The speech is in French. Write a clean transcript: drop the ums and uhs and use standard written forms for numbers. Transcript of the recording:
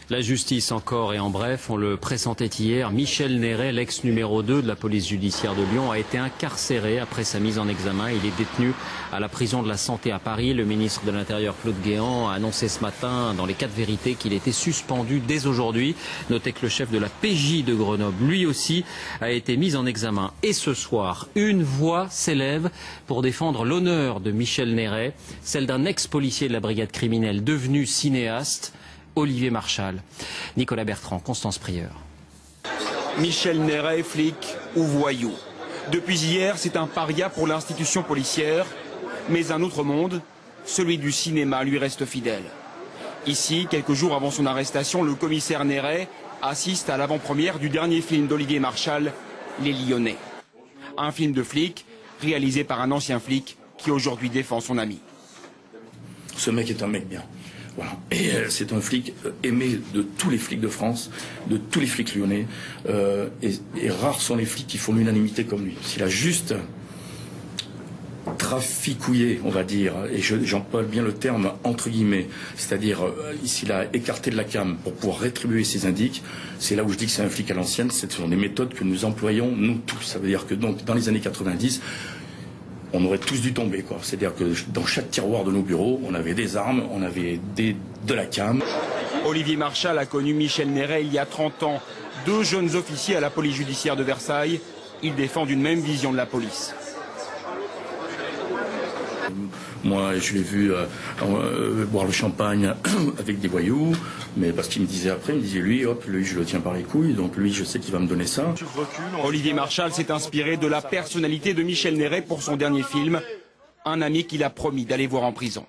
La justice encore et en bref, on le pressentait hier, Michel Néret, l'ex numéro 2 de la police judiciaire de Lyon, a été incarcéré après sa mise en examen. Il est détenu à la prison de la Santé à Paris. Le ministre de l'Intérieur Claude Guéant a annoncé ce matin dans les 4 vérités qu'il était suspendu dès aujourd'hui. Notez que le chef de la PJ de Grenoble, lui aussi, a été mis en examen. Et ce soir, une voix s'élève pour défendre l'honneur de Michel Néret, celle d'un ex-policier de la brigade criminelle devenu cinéaste, Olivier Marchal. Nicolas Bertrand, Constance Prieur. Michel Néret, flic ou voyou. Depuis hier, c'est un paria pour l'institution policière, mais un autre monde, celui du cinéma, lui reste fidèle. Ici, quelques jours avant son arrestation, le commissaire Néret assiste à l'avant-première du dernier film d'Olivier Marchal, Les Lyonnais. Un film de flic réalisé par un ancien flic qui aujourd'hui défend son ami. Ce mec est un mec bien. Voilà. Et c'est un flic aimé de tous les flics de France, de tous les flics lyonnais. Et rares sont les flics qui font l'unanimité comme lui. S'il a juste traficouillé, on va dire, et j'emploie bien le terme entre guillemets, c'est-à-dire s'il a écarté de la came pour pouvoir rétribuer ses indices, c'est là où je dis que c'est un flic à l'ancienne. Ce sont des méthodes que nous employons, nous tous. Ça veut dire que donc, dans les années 90, on aurait tous dû tomber, quoi. C'est-à-dire que dans chaque tiroir de nos bureaux, on avait des armes, on avait de la cam. Olivier Marchal a connu Michel Néret il y a 30 ans. 2 jeunes officiers à la police judiciaire de Versailles. Ils défendent une même vision de la police. Moi, je l'ai vu boire le champagne avec des voyous, mais parce qu'il me disait après, il me disait lui, hop, lui, je le tiens par les couilles, donc lui, je sais qu'il va me donner ça. Olivier Marchal s'est inspiré de la personnalité de Michel Néret pour son dernier film, un ami qu'il a promis d'aller voir en prison.